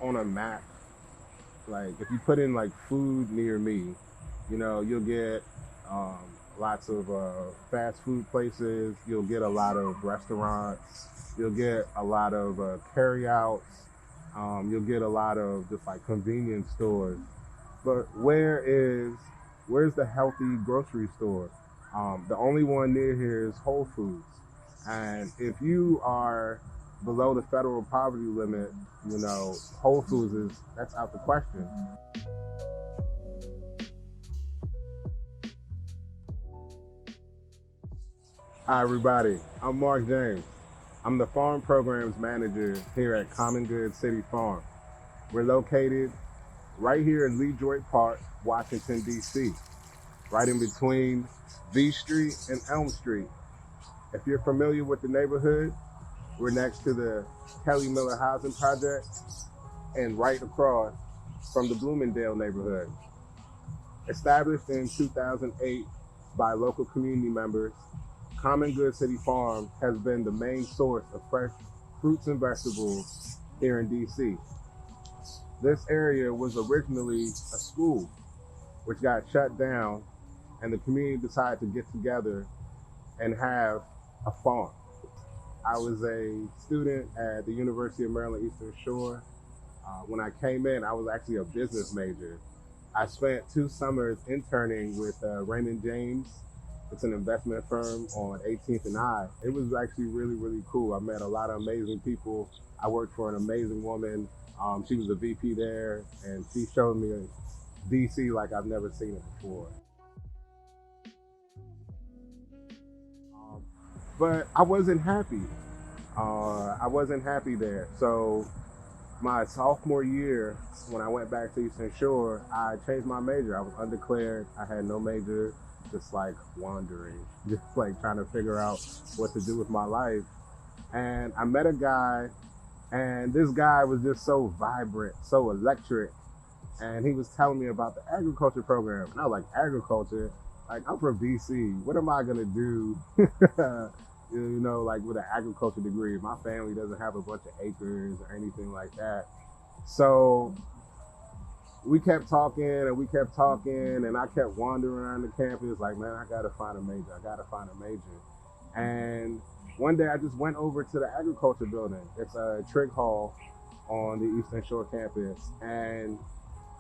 on a map, like if you put in like food near me, you'll get um, lots of fast food places. You'll get a lot of restaurants. You'll get a lot of carryouts. You'll get a lot of just like convenience stores. But where's the healthy grocery store? The only one near here is Whole Foods. And if you are below the federal poverty limit, Whole Foods that's out the question. Hi everybody, I'm Mark James. I'm the Farm Programs Manager here at Common Good City Farm. We're located right here in Lejoy Park, Washington, D.C., right in between V Street and Elm Street. If you're familiar with the neighborhood, we're next to the Kelly Miller Housing Project and right across from the Bloomingdale neighborhood. Established in 2008 by local community members, Common Good City Farm has been the main source of fresh fruits and vegetables here in DC. This area was originally a school, which got shut down, and the community decided to get together and have a farm. I was a student at the University of Maryland Eastern Shore. When I came in, I was actually a business major. I spent 2 summers interning with Raymond James. It's an investment firm on 18th and I. It was actually really, really cool. I met a lot of amazing people. I worked for an amazing woman. She was a VP there, and she showed me DC like I've never seen it before. But I wasn't happy. I wasn't happy there. So my sophomore year, when I went back to Eastern Shore, I changed my major. I was undeclared. I had no major, just like wandering, just like trying to figure out what to do with my life. And I met a guy, and this guy was just so vibrant, so electric. And he was telling me about the agriculture program. And I was like, agriculture? Like, I'm from DC. What am I going to do? Like with an agriculture degree. My family doesn't have a bunch of acres or anything like that. So we kept talking and we kept talking, and I kept wandering around the campus like, man, I gotta find a major. I gotta find a major. And one day I just went over to the agriculture building. It's a Trig Hall on the Eastern Shore campus. And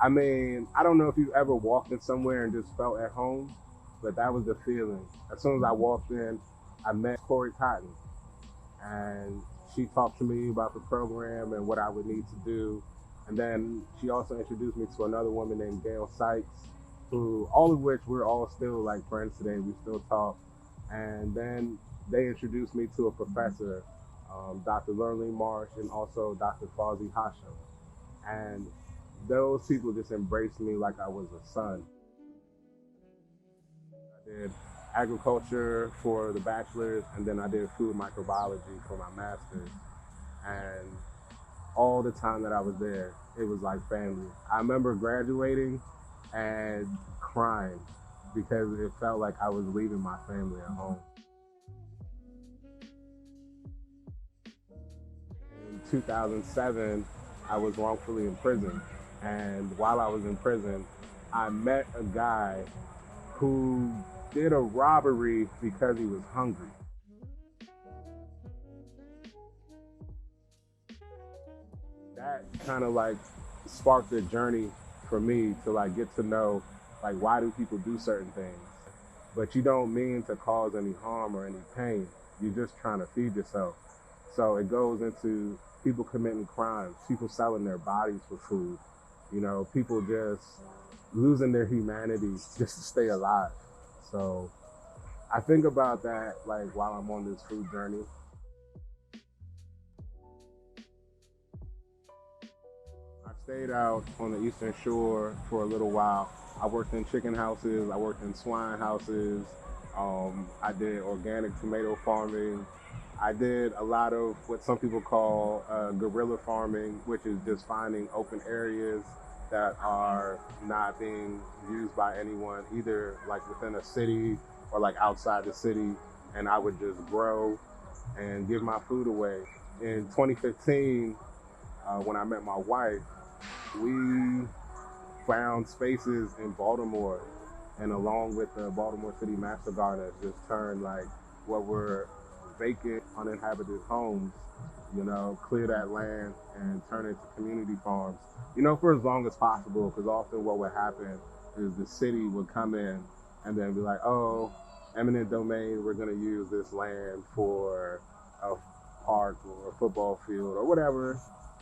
I mean, I don't know if you've ever walked in somewhere and just felt at home, but that was the feeling. As soon as I walked in, I met Corey Cotton, and she talked to me about the program and what I would need to do. And then she also introduced me to another woman named Gail Sykes, who, all of which we're all still like friends today. We still talk. And then they introduced me to a professor, Dr. Lurleen Marsh, and also Dr. Fawzi Hashim. And those people just embraced me like I was a son. I did agriculture for the bachelor's, and then I did food microbiology for my master's. And all the time that I was there, it was like family. I remember graduating and crying because it felt like I was leaving my family at home. In 2007, I was wrongfully imprisoned. And while I was in prison, I met a guy who did a robbery because he was hungry. That kind of like sparked a journey for me to like get to know like why do people do certain things. But you don't mean to cause any harm or any pain. You're just trying to feed yourself. So it goes into people committing crimes, people selling their bodies for food, people just losing their humanity just to stay alive. So I think about that like while I'm on this food journey. I stayed out on the Eastern Shore for a little while. I worked in chicken houses, I worked in swine houses, I did organic tomato farming. I did a lot of what some people call guerrilla farming, which is just finding open areas that are not being used by anyone, either like within a city or like outside the city. And I would just grow and give my food away. In 2015, when I met my wife, we found spaces in Baltimore, and along with the Baltimore City Master Gardeners, just turned like what were vacant, uninhabited homes, clear that land and turn it to community farms, for as long as possible. Because often what would happen is the city would come in and then be like, oh, eminent domain, we're going to use this land for a park or a football field or whatever.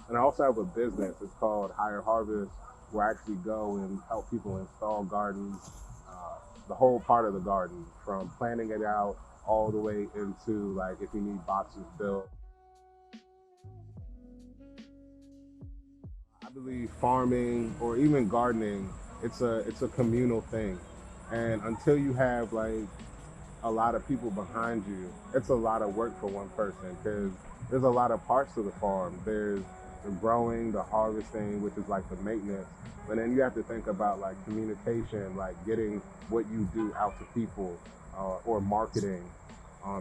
And I also have a business, it's called Higher Harvest, where I actually go and help people install gardens, the whole part of the garden, from planting it out all the way into like if you need boxes built. I believe farming or even gardening, it's a communal thing. And until you have like a lot of people behind you, it's a lot of work for one person, because there's a lot of parts to the farm. There's the growing, the harvesting, which is like the maintenance. But then you have to think about like communication, like getting what you do out to people, or marketing.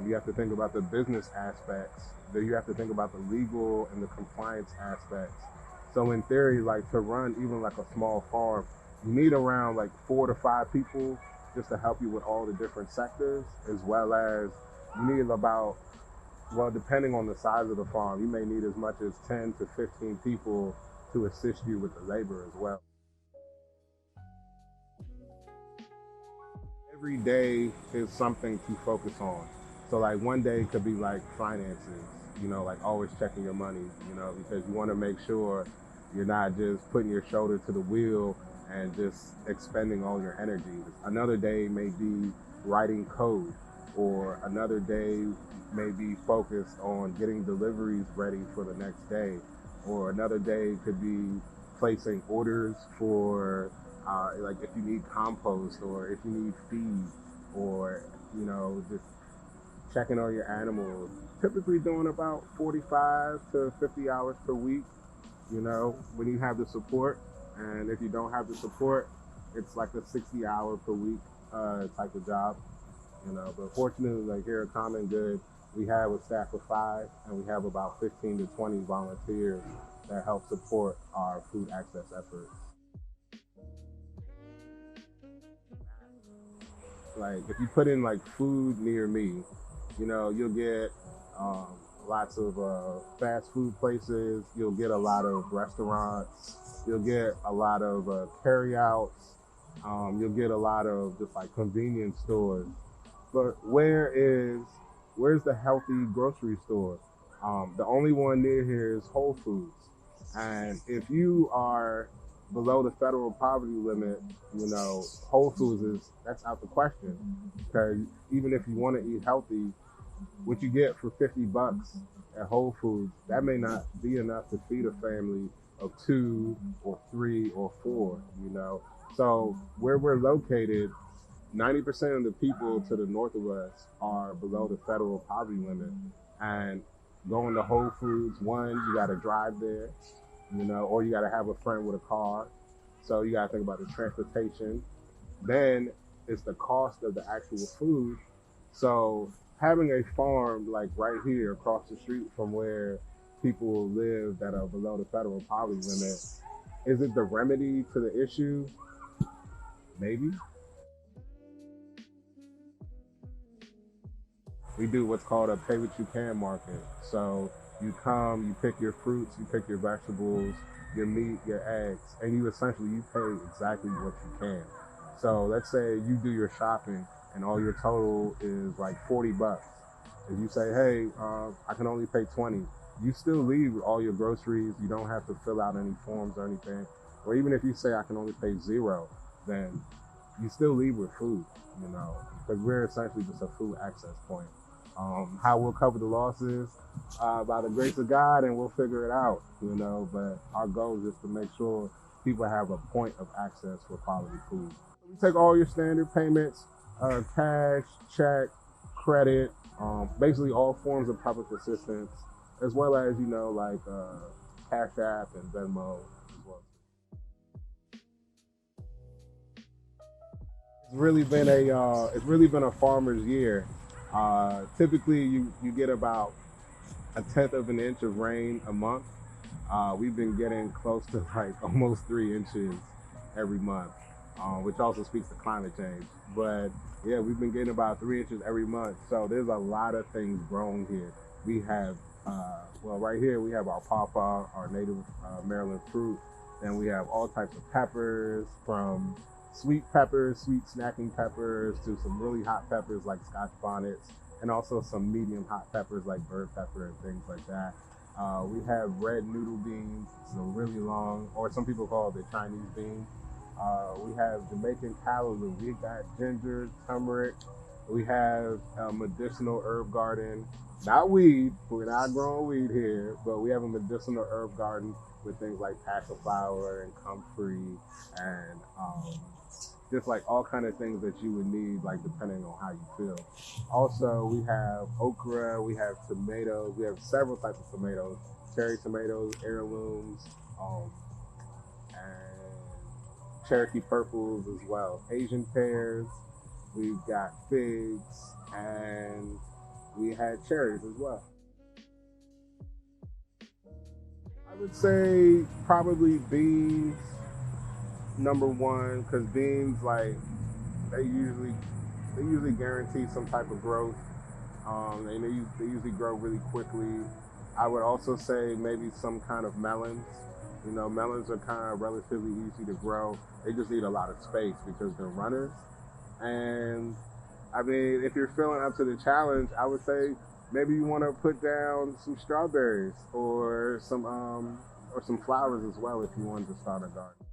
You have to think about the business aspects. Then you have to think about the legal and the compliance aspects. So in theory, like to run even like a small farm, you need around like 4 to 5 people just to help you with all the different sectors, as well as you need about, well, depending on the size of the farm, you may need as much as 10 to 15 people to assist you with the labor as well. Every day is something to focus on. So like one day could be like finances, like always checking your money, because you want to make sure you're not just putting your shoulder to the wheel and just expending all your energy. Another day may be writing code, or another day may be focused on getting deliveries ready for the next day, or another day could be placing orders for like if you need compost or if you need feed, or just checking on your animals. Typically doing about 45 to 50 hours per week, when you have the support. And if you don't have the support, it's like a 60-hour per week type of job, But fortunately, like here at Common Good, we have a staff of 5, and we have about 15 to 20 volunteers that help support our food access efforts. Like if you put in like food near me, you'll get lots of fast food places. You'll get a lot of restaurants. You'll get a lot of carry-outs. You'll get a lot of just like convenience stores. But where's the healthy grocery store? The only one near here is Whole Foods. And if you are below the federal poverty limit, Whole Foods that's out the question. Because even if you want to eat healthy, what you get for $50 at Whole Foods, that may not be enough to feed a family of 2 or 3 or 4, So where we're located, 90% of the people to the north of us are below the federal poverty limit. And going to Whole Foods, one, you got to drive there, or you got to have a friend with a car. So you got to think about the transportation. Then it's the cost of the actual food. So having a farm like right here across the street from where people live that are below the federal poverty limit, is it the remedy to the issue? Maybe. We do what's called a pay what you can market. So you come, you pick your fruits, you pick your vegetables, your meat, your eggs, and you pay exactly what you can. So let's say you do your shopping and all your total is like $40. If you say, hey, I can only pay 20, you still leave all your groceries. You don't have to fill out any forms or anything. Or even if you say I can only pay 0, then you still leave with food, because we're essentially just a food access point. How we'll cover the losses, by the grace of God, and we'll figure it out, but our goal is just to make sure people have a point of access for quality food. We take all your standard payments, cash, check, credit, basically all forms of public assistance, as well as, like Cash App and Venmo as well. It's really been a farmer's year. Typically you get about 1/10 of an inch of rain a month. We've been getting close to like almost 3 inches every month, which also speaks to climate change. But yeah, we've been getting about 3 inches every month. So there's a lot of things growing here. We have, well, right here we have our pawpaw, our native Maryland fruit. Then we have all types of peppers, from sweet peppers, sweet snacking peppers, to some really hot peppers like Scotch bonnets, and also some medium hot peppers like bird pepper and things like that. We have red noodle beans, so really long, or some people call it the Chinese bean. We have Jamaican callaloo. We got ginger, turmeric. We have a medicinal herb garden. Not weed. We're not growing weed here, but we have a medicinal herb garden with things like passiflower and comfrey and just like all kind of things that you would need, like depending on how you feel. Also, we have okra, we have tomatoes, we have several types of tomatoes, cherry tomatoes, heirlooms, and Cherokee purples as well. Asian pears, we've got figs, and we had cherries as well. I would say probably beans, number one, because beans, like, they usually they usually guarantee some type of growth. And they usually grow really quickly. I would also say maybe some kind of melons. You know, melons are kind of relatively easy to grow. They just need a lot of space because they're runners. And I mean, if you're feeling up to the challenge, I would say maybe you want to put down some strawberries or some flowers as well if you wanted to start a garden.